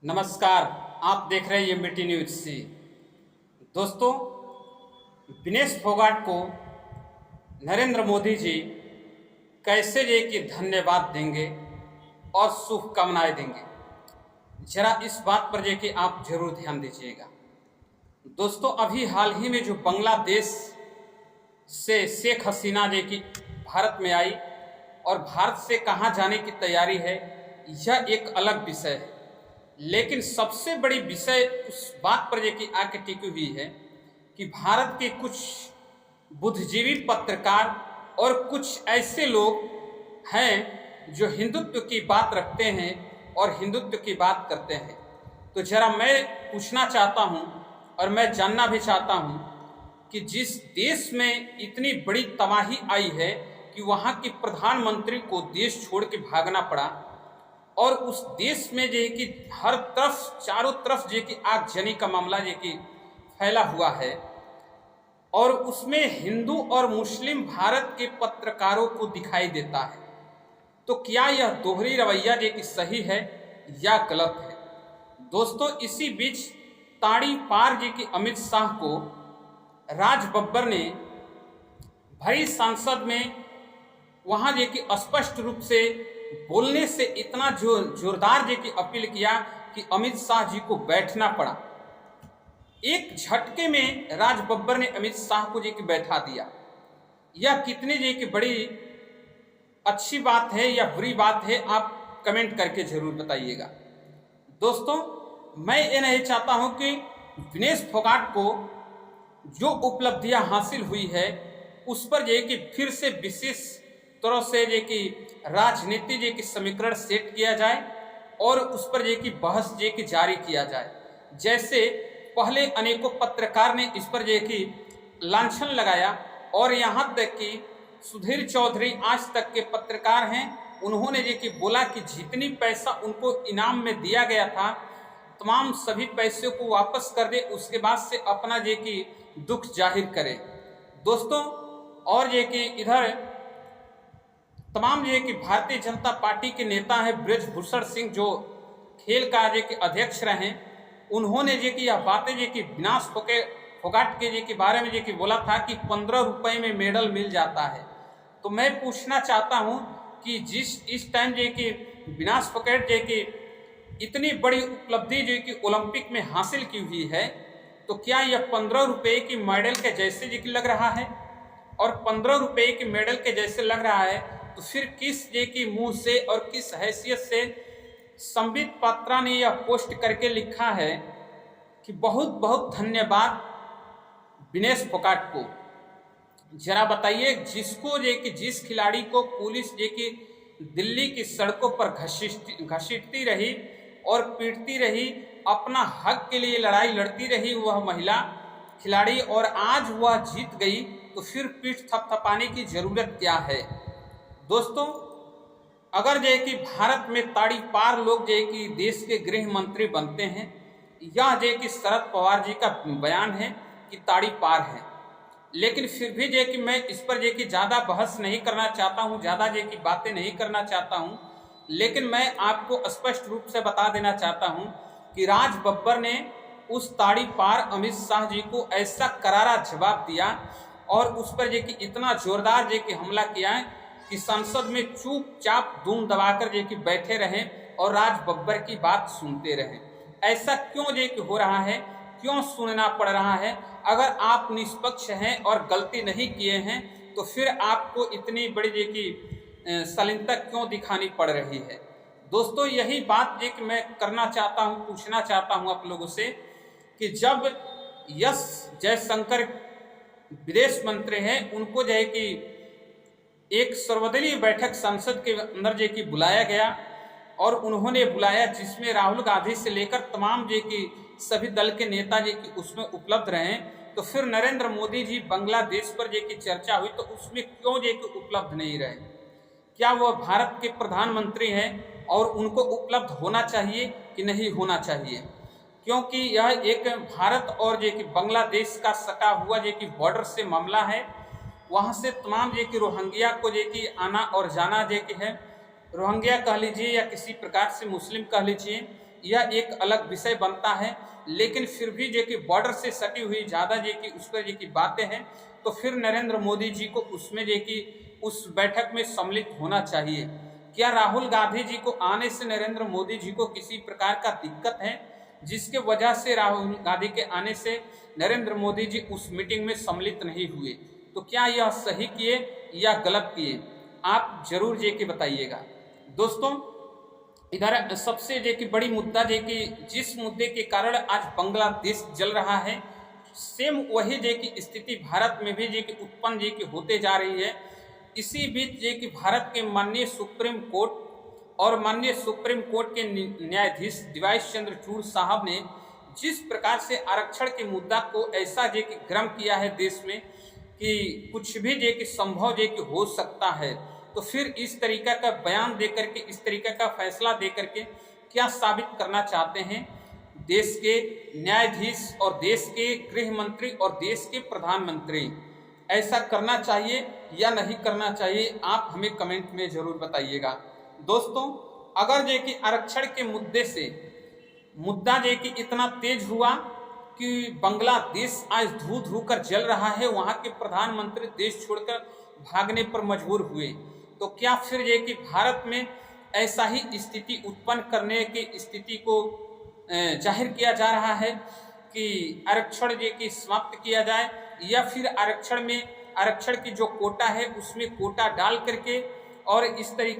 नमस्कार। आप देख रहे हैं एमबीटी न्यूज से। दोस्तों, विनेश फोगाट को नरेंद्र मोदी जी कैसे ये कि धन्यवाद देंगे और शुभकामनाएं देंगे, जरा इस बात पर ये कि आप जरूर ध्यान दीजिएगा। दोस्तों, अभी हाल ही में जो बांग्लादेश से शेख हसीना जी की भारत में आई और भारत से कहाँ जाने की तैयारी है, यह एक अलग विषय है। लेकिन सबसे बड़ी विषय उस बात पर कि आके टिकी हुई है कि भारत के कुछ बुद्धिजीवी पत्रकार और कुछ ऐसे लोग हैं जो हिंदुत्व की बात रखते हैं और हिंदुत्व की बात करते हैं। तो जरा मैं पूछना चाहता हूं और मैं जानना भी चाहता हूं कि जिस देश में इतनी बड़ी तबाही आई है कि वहां के प्रधानमंत्री को देश छोड़ के भागना पड़ा और उस देश में जो है कि हर तरफ चारों तरफ जो कि आगजनी का मामला जो कि फैला हुआ है और उसमें हिंदू और मुस्लिम भारत के पत्रकारों को दिखाई देता है, तो क्या यह दोहरी रवैया जो कि सही है या गलत है? दोस्तों, इसी बीच ताड़ी पार जी की अमित शाह को राज बब्बर ने भरी संसद में वहां जो कि स्पष्ट रूप से बोलने से इतना जोरदार जी की अपील किया कि अमित शाह जी को बैठना पड़ा। एक झटके में राज बब्बर ने अमित शाह को जी की बैठा दिया। यह कितनी जी की बड़ी अच्छी बात है या बुरी बात है, आप कमेंट करके जरूर बताइएगा। दोस्तों, मैं ये नहीं चाहता हूं कि विनेश फोगाट को जो उपलब्धियां हासिल हुई है उस पर जो कि फिर से विशेष तरह से जो कि राजनीति जो कि समीकरण सेट किया जाए और उस पर जो कि बहस जो कि जारी किया जाए। जैसे पहले अनेकों पत्रकार ने इस पर जो कि लांछन लगाया और यहाँ तक कि सुधीर चौधरी आज तक के पत्रकार हैं, उन्होंने जो कि बोला कि जितनी पैसा उनको इनाम में दिया गया था तमाम सभी पैसे को वापस कर दे, उसके बाद से अपना जो कि दुख जाहिर करे। दोस्तों, और जो कि इधर तमाम जो कि भारतीय जनता पार्टी के नेता हैं ब्रजभूषण सिंह, जो खेल का जो कि अध्यक्ष रहे, उन्होंने जो कि यह बातें जो कि विनाश फोगाट के जो के बारे में जो कि बोला था कि 15 रुपए में मेडल मिल जाता है। तो मैं पूछना चाहता हूं कि इस टाइम जो कि विनाश फोगाट जो कि इतनी बड़ी उपलब्धि जो कि ओलंपिक में हासिल की हुई है, तो क्या यह 15 रुपए की मेडल के जैसे जो कि लग रहा है? और 15 रुपए के मेडल के जैसे लग रहा है तो फिर किस जे की मुंह से और किस हैसियत से संबित पात्रा ने यह पोस्ट करके लिखा है कि बहुत बहुत धन्यवाद विनेश फोगाट को। जरा बताइए, जिसको जे कि जिस खिलाड़ी को पुलिस जे कि दिल्ली की सड़कों पर घसीटती रही और पीटती रही, अपना हक के लिए लड़ाई लड़ती रही वह महिला खिलाड़ी, और आज वह जीत गई, तो फिर पीठ थपथपाने की जरूरत क्या है? दोस्तों, अगर जो कि भारत में ताड़ी पार लोग जो कि देश के गृह मंत्री बनते हैं, यह जो कि शरद पवार जी का बयान है कि ताड़ी पार है, लेकिन फिर भी जो कि मैं इस पर जो कि ज़्यादा बहस नहीं करना चाहता हूं, ज़्यादा जो कि बातें नहीं करना चाहता हूं, लेकिन मैं आपको स्पष्ट रूप से बता देना चाहता हूं कि राज बब्बर ने उस ताड़ी पार अमित शाह जी को ऐसा करारा जवाब दिया और उस पर जो कि इतना जोरदार जो कि हमला किया है कि संसद में चुपचाप दूम दबाकर जो कि बैठे रहें और राज बब्बर की बात सुनते रहें। ऐसा क्यों जो कि हो रहा है, क्यों सुनना पड़ रहा है? अगर आप निष्पक्ष हैं और गलती नहीं किए हैं तो फिर आपको इतनी बड़ी जो कि शालीनता क्यों दिखानी पड़ रही है? दोस्तों, यही बात जो कि मैं करना चाहता हूं, पूछना चाहता हूं आप लोगों से कि जब एस जयशंकर विदेश मंत्री हैं, उनको जो है कि एक सर्वदलीय बैठक संसद के अंदर जो कि बुलाया गया और उन्होंने बुलाया जिसमें राहुल गांधी से लेकर तमाम जो कि सभी दल के नेता जो कि उसमें उपलब्ध रहे, तो फिर नरेंद्र मोदी जी बांग्लादेश पर जो कि चर्चा हुई तो उसमें क्यों जो कि उपलब्ध नहीं रहे? क्या वह भारत के प्रधानमंत्री हैं और उनको उपलब्ध होना चाहिए कि नहीं होना चाहिए? क्योंकि यह एक भारत और जो कि बांग्लादेश का सटा हुआ जो कि बॉर्डर से मामला है। वहाँ से तमाम जो कि रोहिंग्या को जो कि आना और जाना जो कि है, रोहिंग्या कह लीजिए या किसी प्रकार से मुस्लिम कह लीजिए, यह एक अलग विषय बनता है, लेकिन फिर भी जो कि बॉर्डर से सटी हुई ज़्यादा जो कि उस पर जो कि बातें हैं, तो फिर नरेंद्र मोदी जी को उसमें जो कि उस बैठक में सम्मिलित होना चाहिए। क्या राहुल गांधी जी को आने से नरेंद्र मोदी जी को किसी प्रकार का दिक्कत है, जिसके वजह से राहुल गांधी के आने से नरेंद्र मोदी जी उस मीटिंग में सम्मिलित नहीं हुए? तो क्या यह सही किए या गलत किए? आप जरूर जे कि बताइएगा। दोस्तों, इधर सबसे जे कि बड़ी मुद्दा जे कि जिस मुद्दे के कारण आज बांग्लादेश जल रहा है, सेम वही जे कि स्थिति भारत में भी जे कि उत्पन्न जे कि होते जा रही है। इसी बीच जे कि भारत के माननीय सुप्रीम कोर्ट और माननीय सुप्रीम कोर्ट के न्यायाधीश डिवाइस चंद्रचूड़ साहब ने जिस प्रकार से आरक्षण के मुद्दा को ऐसा जे कि गर्म किया है देश में कि कुछ भी जे कि संभव जे कि हो सकता है, तो फिर इस तरीका का बयान देकर के, इस तरीका का फैसला देकर के क्या साबित करना चाहते हैं? देश के न्यायाधीश और देश के गृह मंत्री और देश के प्रधानमंत्री ऐसा करना चाहिए या नहीं करना चाहिए? आप हमें कमेंट में जरूर बताइएगा। दोस्तों, अगर जे कि आरक्षण के मुद्दे से मुद्दा जे कि इतना तेज हुआ कि बांग्लादेश आज धू धू कर जल रहा है, वहाँ के प्रधानमंत्री देश छोड़कर भागने पर मजबूर हुए, तो क्या फिर ये कि भारत में ऐसा ही स्थिति उत्पन्न करने की स्थिति को जाहिर किया जा रहा है कि आरक्षण जे कि समाप्त किया जाए, या फिर आरक्षण की जो कोटा है उसमें कोटा डाल करके और इस तरीके